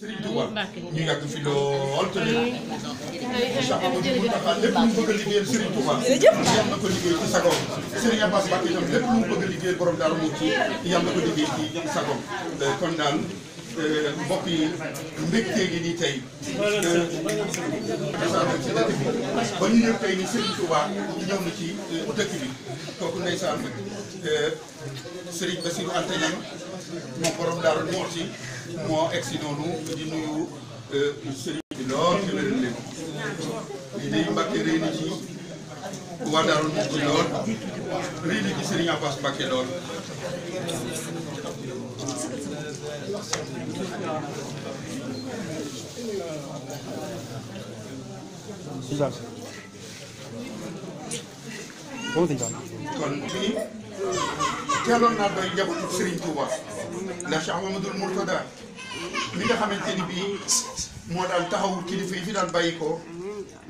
Serigne Touba ñu yàgg fi lool te léegi Cheikh Amadou Mountakha lépp lu mu bëgg a liggéeyal Serigne Touba yàlla na ko liggéey ci sagoom Serigne Abass Mbacké itam lépp lu mu bëgg a liggéeyal borom Daaru Muxti yàlla na ko liggéey ci sagoom kon daal mbokk yi mbégte gi nii tey ba ñu ñëw tey ni Serigne Touba ñëw na ci dëkk bi kooku ndeysaan Serigne Bassirou Anta Niang moom borom Daaru Muxti moo egsi noonu di nuyu Serigne bi lool te wéral leen lii day Mbàkke rëy na ci waa Daaru Muxti lool rëy na ci Serigne Abass Mbacké lool. kon fii teeloon naa doy njabootu Serigne Touba ndax Cheikh Mamadou Mourtada mi nga xamante ni bii moo daan taxawu kilifa yi fi daan bàyyi ko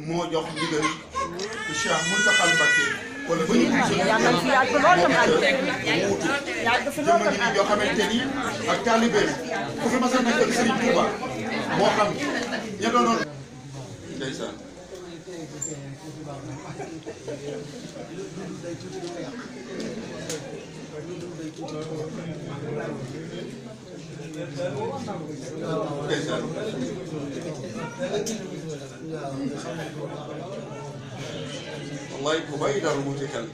moo jox ndigal Cheikh Mountakha Mbacké wala ba ñu jëmm ji joo xamante ni ak taalibe ku fi mas a nekkal Serigne Touba moo xam ña doonoon ndeysaan wallaay ku bàyyi Daaru Muxti xel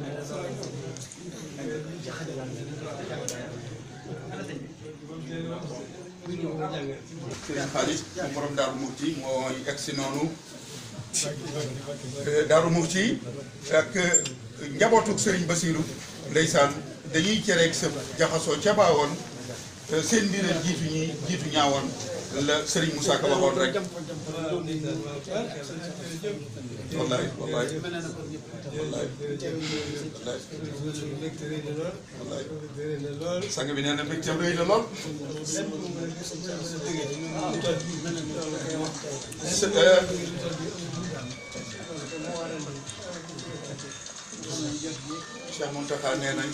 Serigne Khalid moom borom Daaru Muxti mooy egsi noonu Daaru Muxti ak njabootu Serigne Bassirou ndeysaan dañuy cereeg sa jaxasoo ca baawoon seen mbir jiitu ñaawoon la Serigne Moussa Ka waxoon rek wallaay wallaay wallaay sang bi nee na mbégteem rëy na lool Cheikh Mountakha nee nañ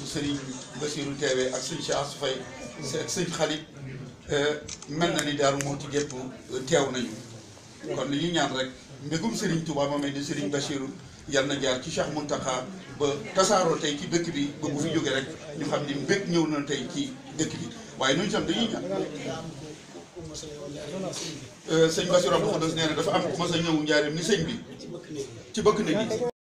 Serigne Bassirou teewee ak sëñ Cheikh Assou Faye ak sëñ Khalid mel na ni Daaru Muxti gépp teew nañu kon li ñuy ñaan rek mbégum Serigne Touba ma mel ni Serigne Bassirou yàlla na jaar ci Cheikh Mountakha ba tasaaroo tey ci dëkk bi ba bu fi jóge rek ñu xam ni mbég ñëw na tey ci dëkk bi waaye ñun itam dañuy ñaan sëñ Bassirou Abdou Khoudoss nee na dafa am ku mas a ñëw njaareem ni sëñ bi ci bëkk na gi